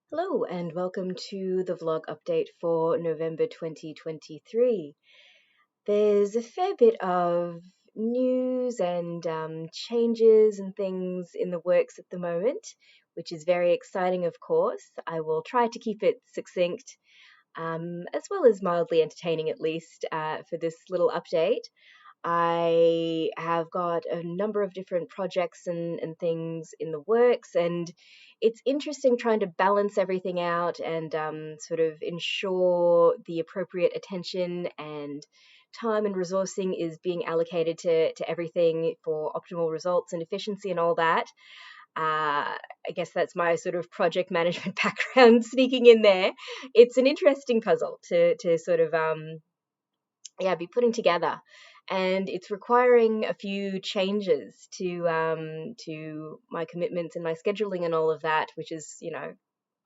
Hello and welcome to the vlog update for November 2023. There's a fair bit of news and changes and things in the works at the moment, which is very exciting, of course. I will try to keep it succinct, as well as mildly entertaining at least, for this little update. I have got a number of different projects and things in the works, and it's interesting trying to balance everything out and sort of ensure the appropriate attention and time and resourcing is being allocated to everything for optimal results and efficiency and all that. I guess that's my sort of project management background sneaking in there. It's an interesting puzzle to sort of be putting together, and it's requiring a few changes to my commitments and my scheduling and all of that, which is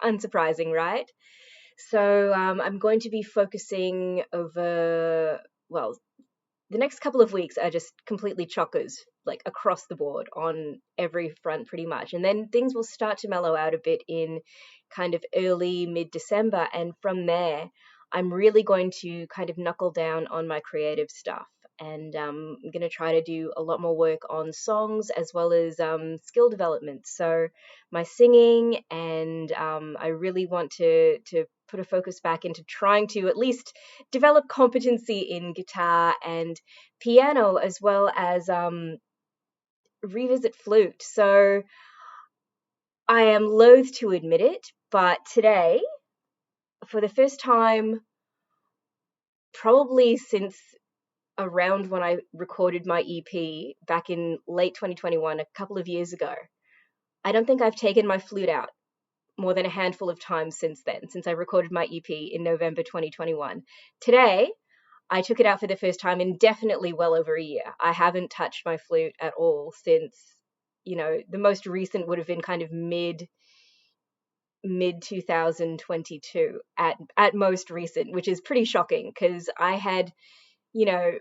unsurprising, right? So I'm going to be focusing over, well, the next couple of weeks are just completely chockers, like across the board on every front pretty much, and then things will start to mellow out a bit in kind of early mid-December, and from there I'm really going to kind of knuckle down on my creative stuff, and I'm going to try to do a lot more work on songs as well as skill development. So my singing, and I really want to put a focus back into trying to at least develop competency in guitar and piano, as well as revisit flute. So I am loath to admit it, but today, for the first time, probably since around when I recorded my EP back in late 2021, a couple of years ago, I don't think I've taken my flute out more than a handful of times since then, since I recorded my EP in November 2021. Today, I took it out for the first time in definitely well over a year. I haven't touched my flute at all since, the most recent would have been kind of mid 2022 at most recent, which is pretty shocking because I had, you know,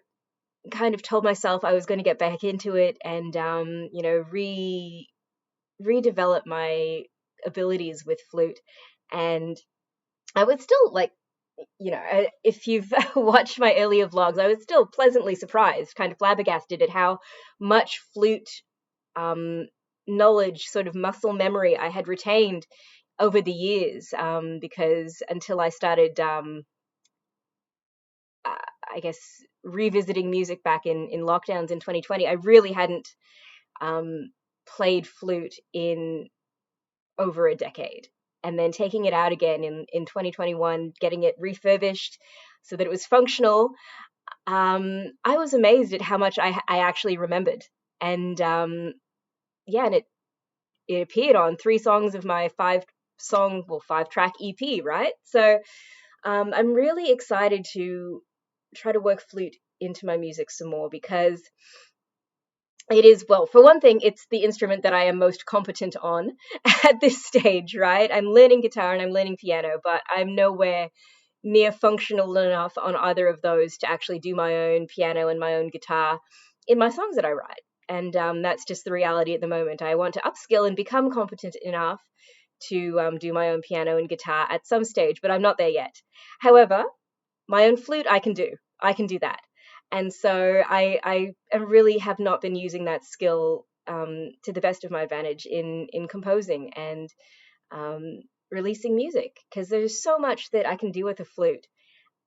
kind of told myself I was going to get back into it and redevelop my abilities with flute. And I was still like, if you've watched my earlier vlogs, I was still pleasantly surprised, kind of flabbergasted at how much flute um, knowledge, sort of muscle memory I had retained over the years, because until I started, I guess, revisiting music back in lockdowns in 2020, I really hadn't um, played flute in over a decade. And then taking it out again in 2021, getting it refurbished so that it was functional, I was amazed at how much I actually remembered. And and it appeared on 3 songs of my five track EP, right? So I'm really excited to try to work flute into my music some more because it is, well, for one thing, it's the instrument that I am most competent on at this stage, right? I'm learning guitar and I'm learning piano, but I'm nowhere near functional enough on either of those to actually do my own piano and my own guitar in my songs that I write. And that's just the reality at the moment. I want to upskill and become competent enough to do my own piano and guitar at some stage, but I'm not there yet. However, my own flute, I can do. I can do that. And so I really have not been using that skill to the best of my advantage in composing and releasing music, because there's so much that I can do with a flute.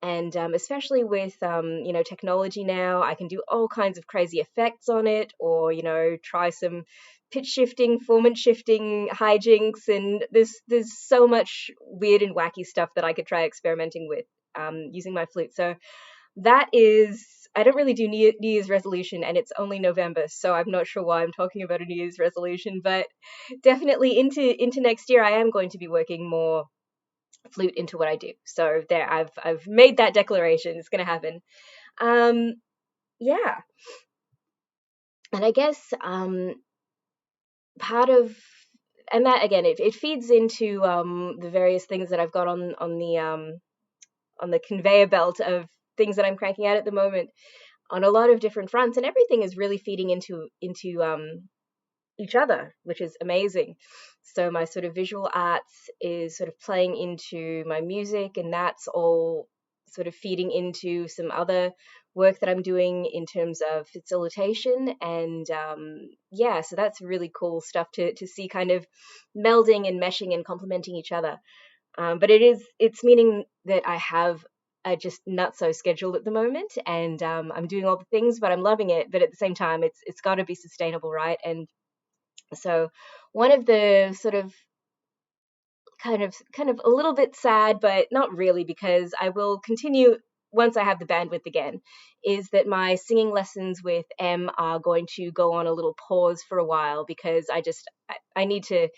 And especially with technology now, I can do all kinds of crazy effects on it, or try some pitch shifting, formant shifting hijinks, and there's so much weird and wacky stuff that I could try experimenting with using my flute. So that is, I don't really do New Year's resolution, and it's only November, so I'm not sure why I'm talking about a New Year's resolution, but definitely into next year, I am going to be working more flute into what I do. So there, I've made that declaration. It's going to happen. Um, yeah, and I guess part of, and that again, it feeds into the various things that I've got on the conveyor belt of things that I'm cranking out at the moment on a lot of different fronts, and everything is really feeding into each other, which is amazing. So my sort of visual arts is sort of playing into my music, and that's all sort of feeding into some other work that I'm doing in terms of facilitation. And yeah, so that's really cool stuff to see kind of melding and meshing and complementing each other. But it's meaning that I have a just not so schedule at the moment, and I'm doing all the things, but I'm loving it. But at the same time, it's got to be sustainable, right? And so one of the sort of kind of a little bit sad, but not really, because I will continue once I have the bandwidth again, is that my singing lessons with M are going to go on a little pause for a while, because I need to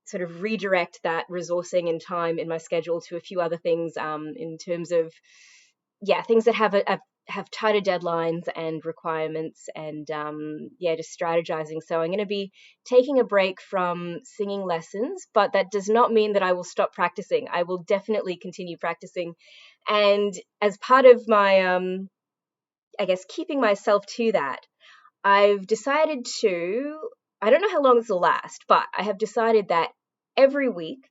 sort of redirect that resourcing and time in my schedule to a few other things, in terms of, yeah, things that have tighter deadlines and requirements, and yeah, just strategizing. So I'm going to be taking a break from singing lessons, but that does not mean that I will stop practicing. I will definitely continue practicing. And as part of my, I guess, keeping myself to that, I've decided to, I don't know how long this will last, but I have decided that every week,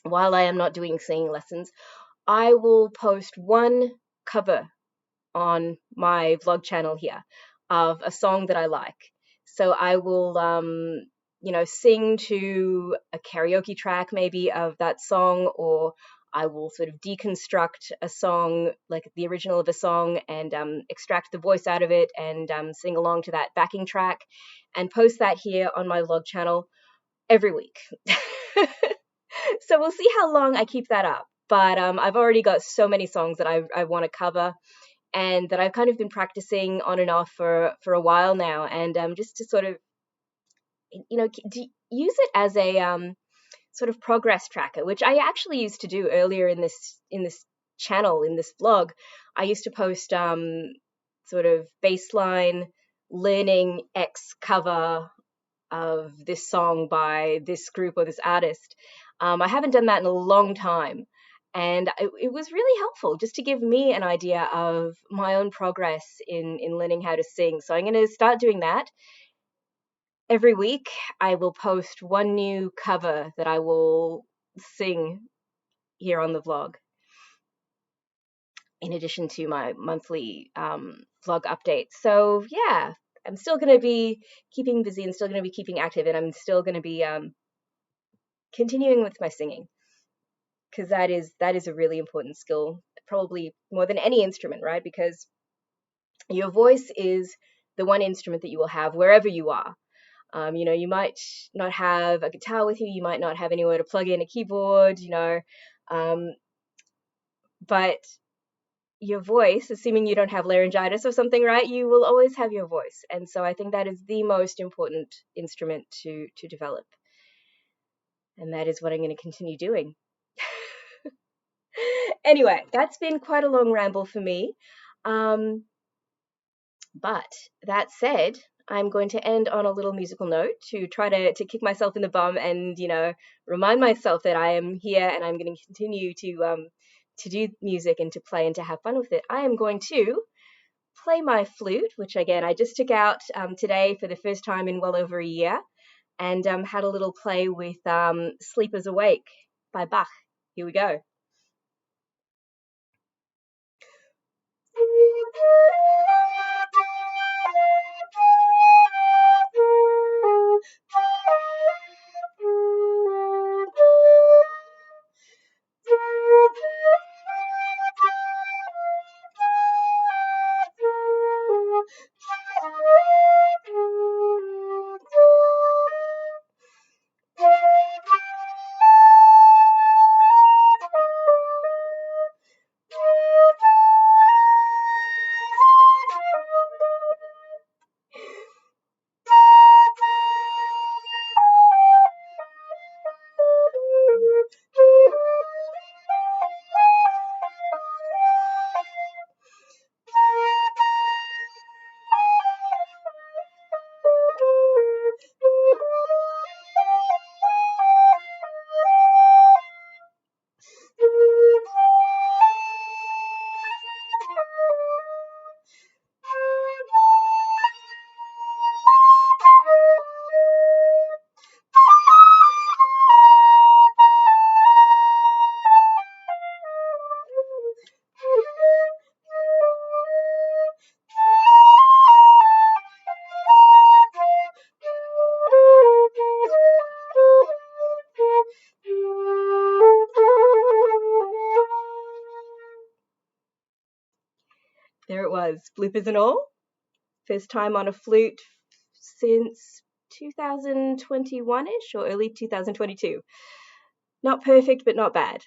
while I am not doing singing lessons, I will post one cover on my vlog channel here of a song that I like. So I will, sing to a karaoke track maybe of that song, or I will sort of deconstruct a song, like the original of a song, and extract the voice out of it, and sing along to that backing track, and post that here on my vlog channel every week. So we'll see how long I keep that up. But I've already got so many songs that I want to cover, and that I've kind of been practicing on and off for a while now, and just to sort of, use it as a sort of progress tracker, which I actually used to do earlier in this channel, in this vlog. I used to post sort of baseline learning X cover of this song by this group or this artist. I haven't done that in a long time. And it was really helpful just to give me an idea of my own progress in learning how to sing. So I'm going to start doing that. Every week, I will post one new cover that I will sing here on the vlog, in addition to my monthly vlog updates. So yeah, I'm still going to be keeping busy, and still going to be keeping active, and I'm still going to be continuing with my singing, because that is a really important skill, probably more than any instrument, right? Because your voice is the one instrument that you will have wherever you are. You might not have a guitar with you, you might not have anywhere to plug in a keyboard, but your voice, assuming you don't have laryngitis or something, right, you will always have your voice. And so I think that is the most important instrument to develop. And that is what I'm going to continue doing. Anyway, that's been quite a long ramble for me. But that said, I'm going to end on a little musical note to try to kick myself in the bum, and remind myself that I am here, and I'm going to continue to do music and to play and to have fun with it. I am going to play my flute, which again I just took out today for the first time in well over a year, and had a little play with Sleepers Awake by Bach. Here we go. was, bloopers and all. First time on a flute since 2021-ish or early 2022. Not perfect, but not bad.